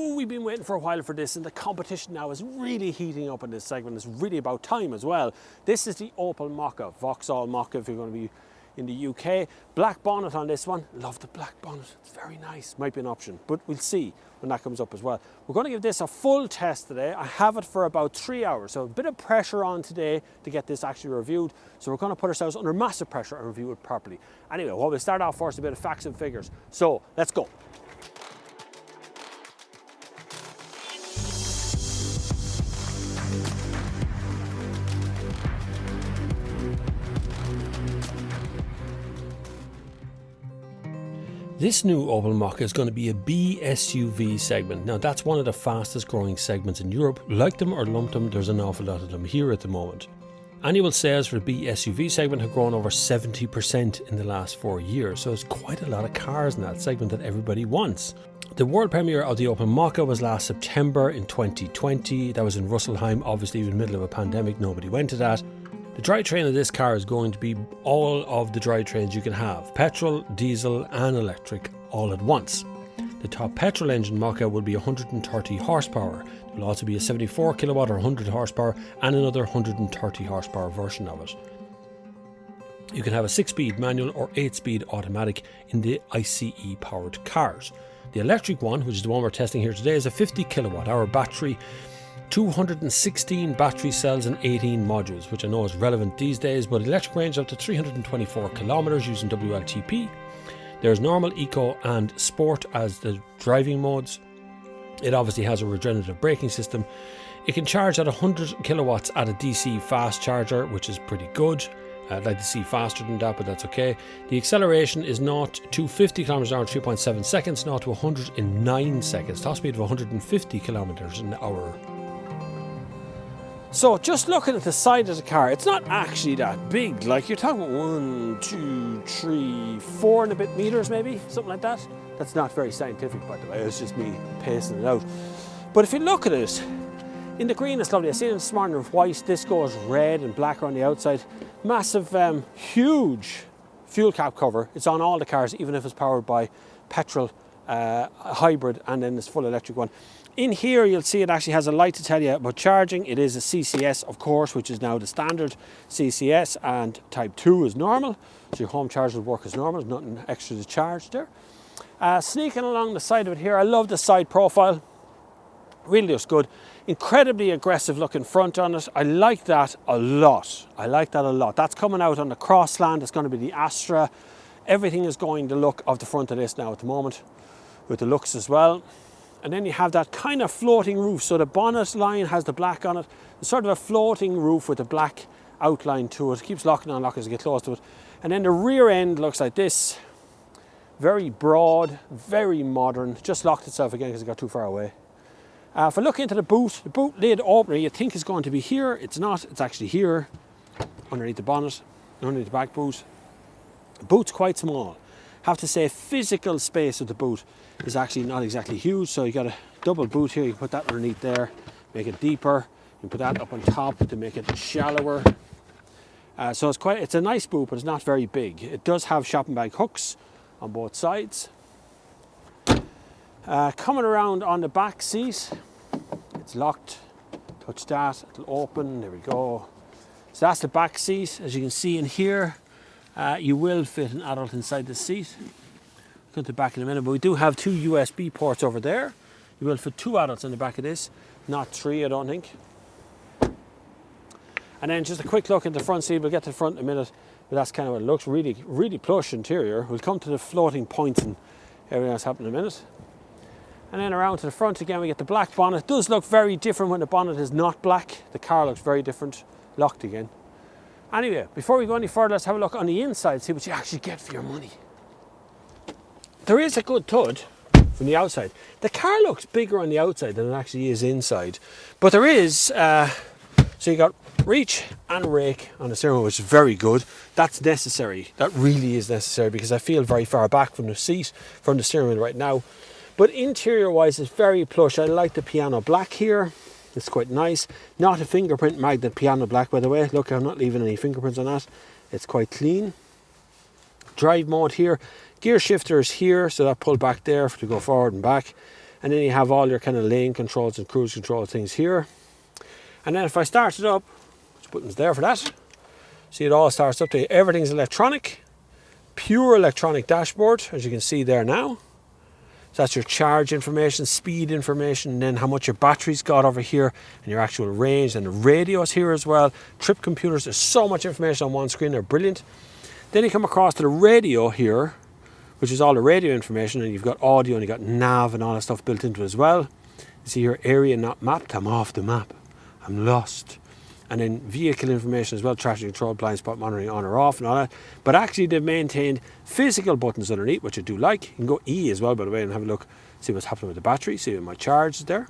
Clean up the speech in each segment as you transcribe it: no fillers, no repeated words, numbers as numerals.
We've been waiting for a while for this, and the competition now is really heating up in this segment. It's really about time as well. This is the Opel Mokka, Vauxhall Mokka if you're going to be in the UK. Black bonnet on this one. Love the black bonnet. It's very nice. Might be an option, but we'll see when that comes up as well. We're going to give this a full test today. I have it for about 3 hours, so a bit of pressure on today to get this actually reviewed. So we're going to put ourselves under massive pressure and review it properly. Anyway, what we'll start off first, a bit of facts and figures. So let's go. This new Opel Mokka is going to be a B SUV segment. Now that's one of the fastest growing segments in Europe. Like them or lump them, there's an awful lot of them here at the moment. Annual sales for the B SUV segment have grown over 70% in the last 4 years, so it's quite a lot of cars in that segment that everybody wants. The world premiere of the Opel Mokka was last September in 2020. That was in Rüsselsheim, obviously in the middle of a pandemic, nobody went to that. The drivetrain of this car is going to be all of the drivetrains you can have. Petrol, diesel and electric all at once. The top petrol engine Mokka will be 130 horsepower. There will also be a 74 kilowatt or 100 horsepower and another 130 horsepower version of it. You can have a 6-speed manual or 8-speed automatic in the ICE powered cars. The electric one, which is the one we're testing here today, is a 50 kilowatt hour battery, 216 battery cells and 18 modules, which I know is relevant these days, but electric range up to 324 kilometers using WLTP. There's normal, eco and sport as the driving modes. It obviously has a regenerative braking system. It can charge at 100 kilowatts at a DC fast charger, which is pretty good. I'd like to see faster than that, but that's okay. The acceleration is 0 to 50 kilometers an hour in 3.7 seconds, 0 to 100 in 9 seconds, top speed of 150 kilometers an hour. So just looking at the side of the car, it's not actually that big. Like you're talking about 1, 2, 3, 4 and a bit meters maybe, something like that. That's not very scientific, by the way. It's just me pacing it out. But if you look at it, in the green it's lovely. I seen it this morning with white. This goes red and black on the outside. Massive, huge fuel cap cover. It's on all the cars, even if it's powered by petrol, hybrid, and then this full electric one. In here you'll see it actually has a light to tell you about charging. It is a CCS, of course, which is now the standard CCS, and type 2 is normal. So your home charger will work as normal. There's nothing extra to charge there. Sneaking along the side of it here, I love the side profile. Really looks good. Incredibly aggressive looking front on it. I like that a lot. I like that a lot. That's coming out on the Crossland. It's going to be the Astra. Everything is going the look of the front of this now at the moment, with the looks as well. And then you have that kind of floating roof. So the bonnet line has the black on it. It's sort of a floating roof with a black outline to it. It keeps locking and unlocking as you get close to it. And then the rear end looks like this. Very broad, very modern. Just locked itself again because it got too far away. If I look into the boot lid opener, you think it's going to be here. It's not. It's actually here, underneath the bonnet, underneath the back boot. The boot's quite small. Have to say, physical space of the boot is actually not exactly huge, so you got a double boot here. You can put that underneath there, make it deeper. You can put that up on top to make it shallower. So it's a nice boot, but it's not very big. It does have shopping bag hooks on both sides. Coming around on the back seat, it's locked. Touch that, it'll open. There we go. So that's the back seat. As you can see in here, you will fit an adult inside the seat. Come to the back in a minute, but we do have 2 USB ports over there. You will fit 2 adults in the back of this, not 3, I don't think. And then just a quick look at the front seat. We'll get to the front in a minute, but that's kind of what it looks. Really, really plush interior. We'll come to the floating points and everything else happen in a minute. And then around to the front again, we get the black bonnet. It does look very different when the bonnet is not black. The car looks very different. Locked again. Anyway, before we go any further, let's have a look on the inside, see what you actually get for your money. There is a good thud from the outside. The car looks bigger on the outside than it actually is inside. But there is, so you got reach and rake on the steering wheel, which is very good. That's necessary. That really is necessary because I feel very far back from the seat, from the steering wheel right now. But interior wise, it's very plush. I like the piano black here. It's quite nice. Not a fingerprint magnet piano black, by the way. Look, I'm not leaving any fingerprints on that. It's quite clean. Drive mode here. Gear shifter is here, so that pull back there to go forward and back. And then you have all your kind of lane controls and cruise control things here. And then if I start it up, which button's there for that? See, it all starts up to everything's electronic, pure electronic dashboard, as you can see there now. So that's your charge information, speed information, and then how much your battery's got over here, and your actual range, and the radios here as well. Trip computers, there's so much information on one screen, they're brilliant. Then you come across to the radio here, which is all the radio information, and you've got audio and you've got nav and all that stuff built into it as well. You see your area not mapped, I'm off the map, I'm lost. And then vehicle information as well, traction control, blind spot monitoring on or off and all that. But actually they've maintained physical buttons underneath, which I do like. You can go E as well, by the way, and have a look, see what's happening with the battery, see my charge is there.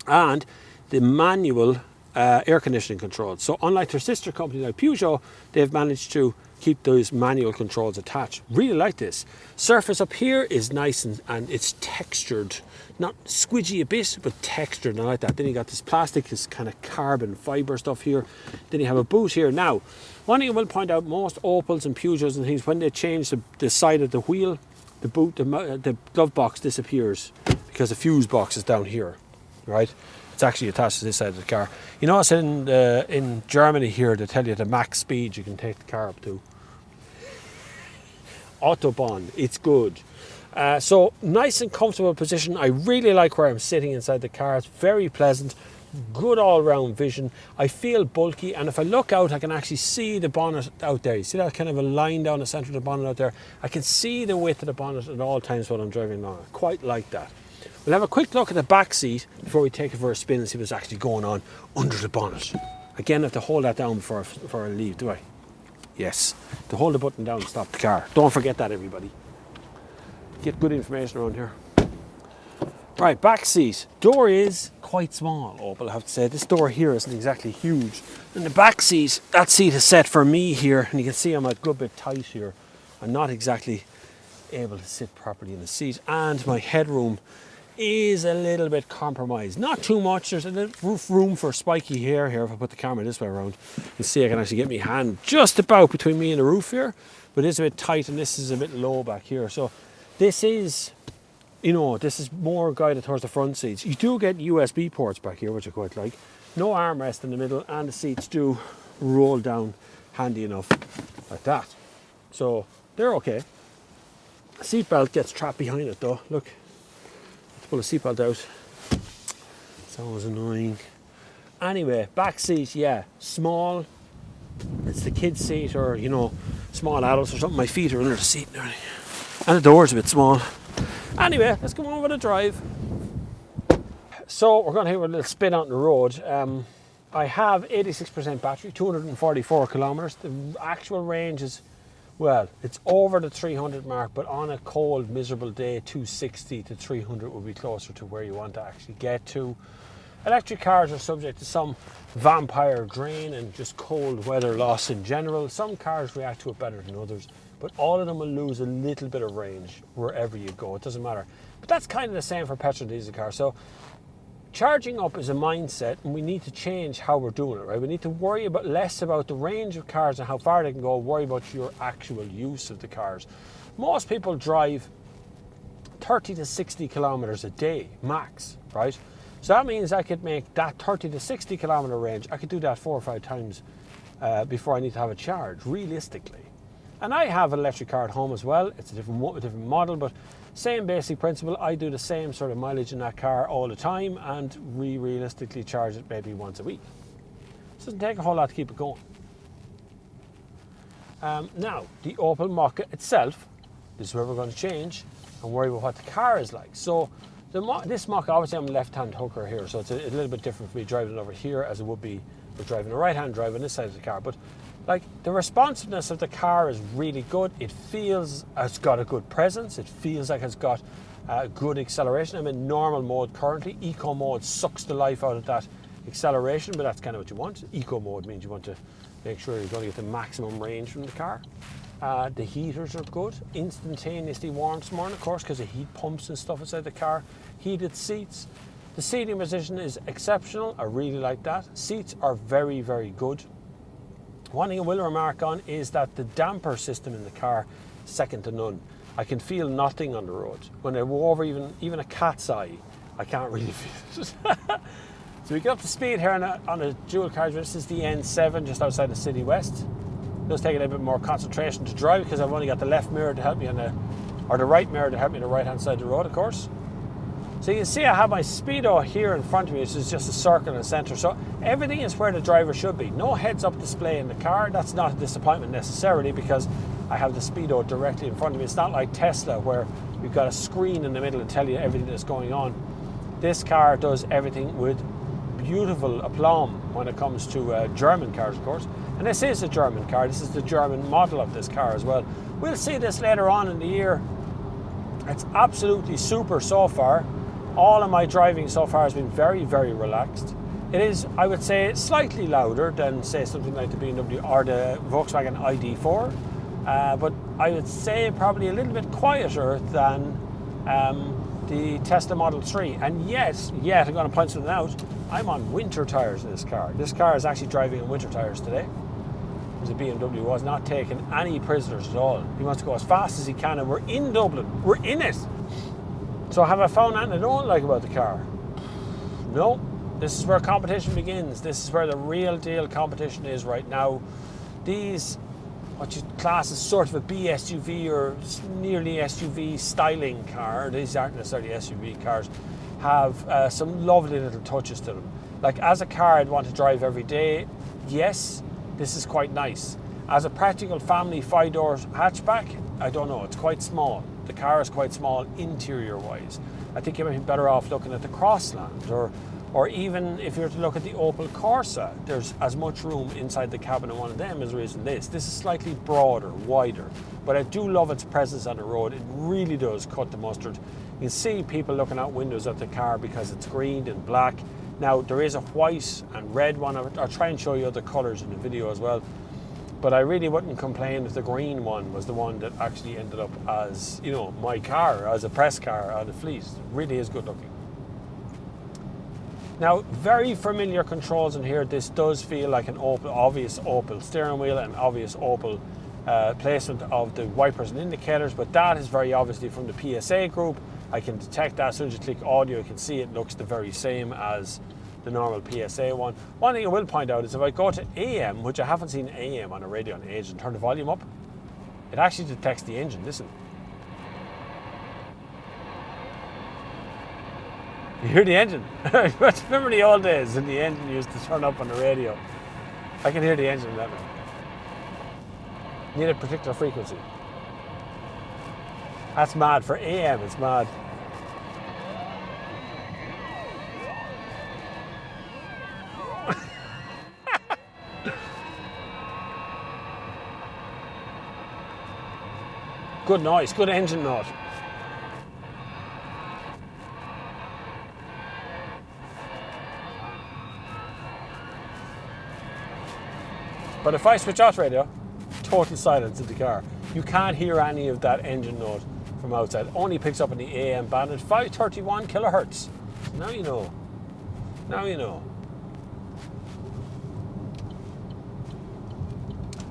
And the manual air conditioning controls. So unlike their sister company like Peugeot, they've managed to keep those manual controls attached. Really like this. Surface up here is nice and it's textured. Not squidgy a bit, but textured, and I like that. Then you got this plastic, this kind of carbon fibre stuff here. Then you have a boot here. Now, one thing I will point out, most Opels and Peugeots and things, when they change the side of the wheel, the boot, the glove box disappears because the fuse box is down here, right? It's actually attached to this side of the car. You notice in Germany here, they tell you the max speed you can take the car up to. Autobahn, it's good. So nice and comfortable position. I really like where I'm sitting inside the car. It's very pleasant, good all-round vision. I feel bulky, and if I look out, I can actually see the bonnet out there. You see that kind of a line down the centre of the bonnet out there? I can see the width of the bonnet at all times while I'm driving along. I quite like that. We'll have a quick look at the back seat before we take it for a spin and see what's actually going on under the bonnet. Again, I have to hold that down before I leave, do I? Yes, to hold the button down and stop the car. Don't forget that, everybody. Get good information around here. Right, back seat. Door is quite small, Opel, I have to say. This door here isn't exactly huge. And the back seat, that seat is set for me here, and you can see I'm a good bit tight here. I'm not exactly able to sit properly in the seat, and my headroom is a little bit compromised. Not too much. There's a little room for spiky hair here. If I put the camera this way around, you can see I can actually get my hand just about between me and the roof here, but it's a bit tight, and this is a bit low back here. So this is, you know, this is more guided towards the front seats. You do get USB ports back here, which I quite like. No armrest in the middle, and the seats do roll down handy enough like that. So they're okay. Seatbelt gets trapped behind it though. Look, let's pull the seatbelt out. It's always annoying. Anyway, back seat, yeah, small. It's the kids' seat, or you know, small adults or something. My feet are under the seat now. And the door's a bit small. Anyway, let's go on with a drive. So we're going to have a little spin out on the road. I have 86% battery, 244 kilometers. The actual range is, well, it's over the 300 mark, but on a cold, miserable day, 260 to 300 would be closer to where you want to actually get to. Electric cars are subject to some vampire drain and just cold weather loss in general. Some cars react to it better than others, but all of them will lose a little bit of range wherever you go. It doesn't matter. But that's kind of the same for petrol diesel cars. So charging up is a mindset, and we need to change how we're doing it, right? We need to worry less about the range of cars and how far they can go, worry about your actual use of the cars. Most people drive 30 to 60 kilometers a day, max, right? So that means I could make that 30 to 60 kilometer range, I could do that 4 or 5 times before I need to have a charge, realistically. And I have an electric car at home as well. It's a different model, but same basic principle. I do the same sort of mileage in that car all the time, and realistically charge it maybe once a week. It doesn't take a whole lot to keep it going. Now, the Opel Mokka itself, this is where we're going to change and worry about what the car is like. So this Mokka, obviously I'm a left-hand hooker here, so it's a little bit different for me driving it over here as it would be for driving a right-hand drive on this side of the car. But like, the responsiveness of the car is really good. It feels it's got a good presence. It feels like it's got good acceleration. I'm in normal mode currently. Eco mode sucks the life out of that acceleration, but that's kind of what you want. Eco mode means you want to make sure you're going to get the maximum range from the car. The heaters are good, instantaneously warm this morning, of course, because of heat pumps and stuff inside the car. Heated seats. The seating position is exceptional. I really like that. Seats are very, very good. One thing I will remark on is that the damper system in the car, second to none. I can feel nothing on the road. When I go over even a cat's eye, I can't really feel it. So we get up to speed here on a dual carriage. This is the N7 just outside the city west. It does take a little bit more concentration to drive because I've only got the left mirror to help me or the right mirror to help me on the right hand side of the road, of course. So you can see I have my speedo here in front of me, which is just a circle in the centre. So everything is where the driver should be. No heads-up display in the car. That's not a disappointment necessarily because I have the speedo directly in front of me. It's not like Tesla where you've got a screen in the middle to tell you everything that's going on. This car does everything with beautiful aplomb when it comes to German cars, of course. And this is a German car. This is the German model of this car as well. We'll see this later on in the year. It's absolutely super so far. All of my driving so far has been very, very relaxed. It is, I would say, slightly louder than, say, something like the BMW or the Volkswagen ID4, but I would say probably a little bit quieter than the Tesla Model 3. And yet, I'm going to point something out, I'm on winter tyres in this car. This car is actually driving on winter tyres today. The BMW was not taking any prisoners at all. He wants to go as fast as he can, and we're in Dublin. We're in it. So have I found anything I don't like about the car? No. This is where competition begins. This is where the real deal competition is right now. These, what you class as sort of a B SUV or nearly SUV styling car, these aren't necessarily SUV cars, have some lovely little touches to them. Like as a car I'd want to drive every day, yes, this is quite nice. As a practical family 5-door hatchback, I don't know, it's quite small. The car is quite small interior-wise. I think you might be better off looking at the Crossland or even if you were to look at the Opel Corsa, there's as much room inside the cabin of one of them as there is in this. This is slightly broader, wider, but I do love its presence on the road. It really does cut the mustard. You can see people looking out windows at the car because it's green and black. Now, there is a white and red one. I'll try and show you other colours in the video as well. But I really wouldn't complain if the green one was the one that actually ended up as, you know, my car, as a press car on the fleet. It really is good looking. Now, very familiar controls in here. This does feel like an Opel, obvious Opel steering wheel and obvious Opel placement of the wipers and indicators, but that is very obviously from the PSA group. I can detect that as soon as you click audio. You can see it looks the very same as the normal PSA one. One thing I will point out is if I go to AM, which I haven't seen AM on a radio in ages, and turn the volume up, it actually detects the engine. Listen. You hear the engine. Remember the old days when the engine used to turn up on the radio? I can hear the engine now. Need a particular frequency. That's mad. For AM, it's mad. Good noise, good engine note. But if I switch off radio, total silence in the car. You can't hear any of that engine note from outside. It only picks up in the AM band at 531 kilohertz. Now you know. Now you know.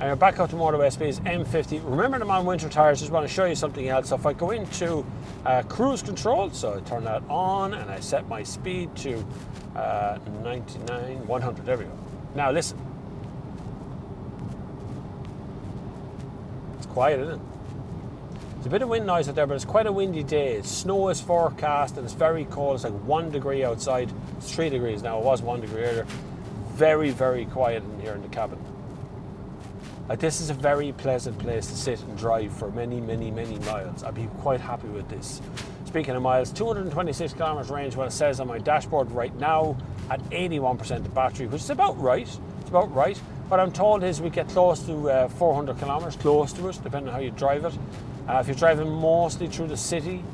And we're back up to motorway speeds, M50. Remember them on winter tyres, just want to show you something else. So if I go into cruise control, so I turn that on and I set my speed to 99, 100, there we go. Now listen. It's quiet, isn't it? There's a bit of wind noise out there, but it's quite a windy day. Snow is forecast and it's very cold. It's like 1 degree outside. It's 3 degrees now. It was 1 degree earlier. Very, very quiet in here in the cabin. Like, this is a very pleasant place to sit and drive for many, many, many miles. I'd be quite happy with this. Speaking of miles, 226 kilometers range, what it says on my dashboard right now at 81% of battery, which is about right. It's about right. What I'm told is we get close to 400 kilometers, close to it, depending on how you drive it. If you're driving mostly through the city,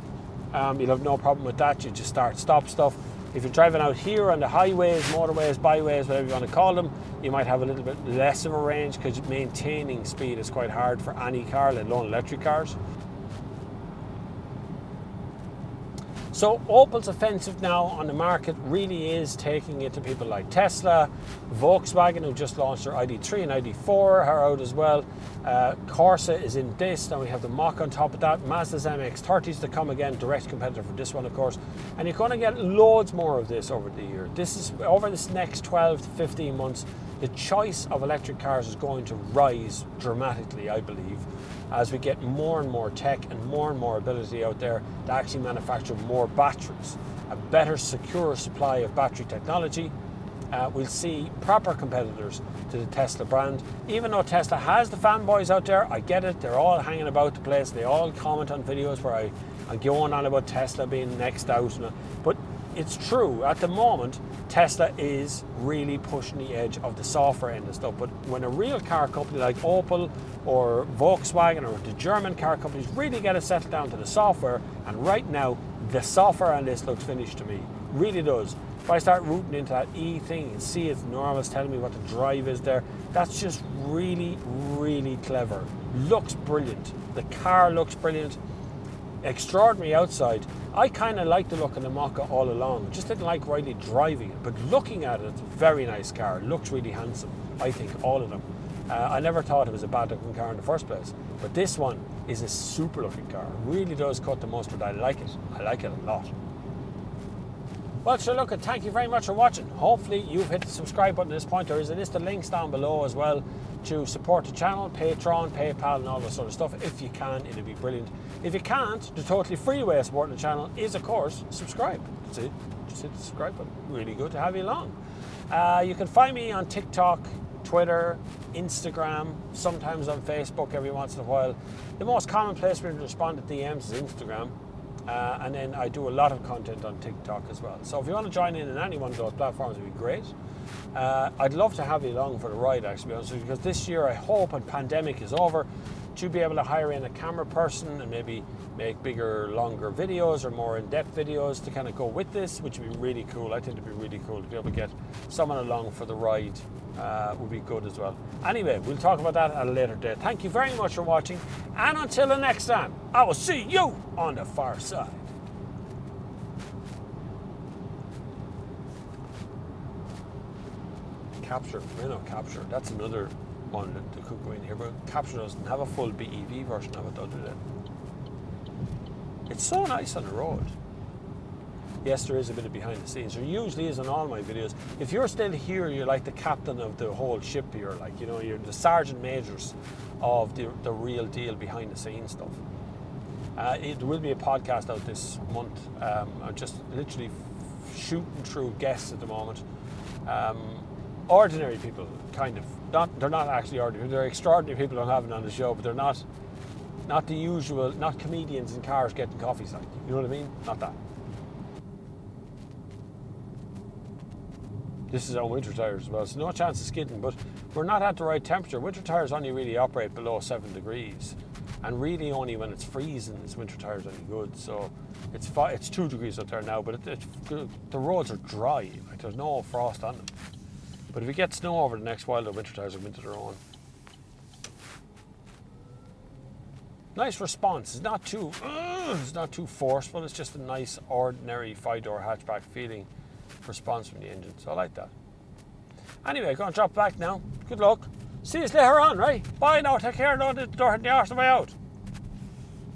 you'll have no problem with that. You just start, stop stuff. If you're driving out here on the highways, motorways, byways, whatever you want to call them, you might have a little bit less of a range because maintaining speed is quite hard for any car, let alone electric cars. So Opel's offensive now on the market really is taking it to people like Tesla, Volkswagen, who just launched their ID3 and ID4 are out as well. Corsa is in this, then we have the Mokka on top of that, Mazda's MX-30s to come again, direct competitor for this one of course, and you're going to get loads more of this over the year. This is over this next 12 to 15 months, the choice of electric cars is going to rise dramatically, I believe, as we get more and more tech and more ability out there to actually manufacture more batteries, a better secure supply of battery technology. We'll see proper competitors to the Tesla brand. Even though Tesla has the fanboys out there, I get it, they're all hanging about the place, they all comment on videos where I go on about Tesla being next out, but it's true, at the moment, Tesla is really pushing the edge of the software end of stuff. But when a real car company like Opel or Volkswagen or the German car companies really get it settled down to the software, and right now, the software on this looks finished to me. Really does. If I start rooting into that E thing and see it's normal, it's telling me what the drive is there, that's just really, really clever. Looks brilliant. The car looks brilliant. Extraordinary outside. I kind of like the look of the Mokka all along. Just didn't like really driving it, but looking at it, it's a very nice car. It looks really handsome, I think, all of them. I never thought it was a bad looking car in the first place, but this one is a super looking car. It really does cut the mustard. I like it. I like it a lot. Well, so look, thank you very much for watching. Hopefully you've hit the subscribe button at this point. There is a list of links down below as well to support the channel, Patreon, PayPal and all that sort of stuff. If you can, it'll be brilliant. If you can't, the totally free way of supporting the channel is, of course, subscribe. That's it. Just hit the subscribe button. Really good to have you along. You can find me on TikTok, Twitter, Instagram, sometimes on Facebook every once in a while. The most common place where you respond to DMs is Instagram. And then I do a lot of content on TikTok as well. So if you want to join in any one of those platforms, it would be great. I'd love to have you along for the ride, actually, to be honest with you, because this year I hope when pandemic is over to be able to hire in a camera person and maybe make bigger, longer videos or more in-depth videos to kind of go with this, which would be really cool. I think it'd be really cool to be able to get someone along for the ride. Would be good as well. Anyway, we'll talk about that at a later date. Thank you very much for watching, and until the next time, I will see you on the far side. Capture, Renault Capture, that's another one that could go in here, but Capture doesn't have a full BEV version of it, though, do they? It's so nice on the road. Yes, there is a bit of behind the scenes. There usually is on all my videos. If you're still here, you're like the captain of the whole ship here. Like, you know, you're the sergeant majors of the real deal behind the scenes stuff. It will be a podcast out this month. I'm just literally shooting through guests at the moment. Ordinary people, kind of. They're not actually ordinary. They're extraordinary people I'm having on the show, but they're not the usual, not comedians in cars getting coffees like. You know what I mean? Not that. This is on winter tyres as well, so no chance of skidding, but we're not at the right temperature. Winter tyres only really operate below 7 degrees, and really only when it's freezing is winter tyres any good. So it's 2 degrees out there now, but the roads are dry, like there's no frost on them. But if we get snow over the next while, the winter tyres will come into their own. Nice response. It's not too forceful. It's just a nice, ordinary 5-door hatchback feeling response from the engine. So I like that. Anyway, I'm going to drop back now. Good luck. See you later on, right? Bye now. Take care. Don't the door hit the arse of the way out.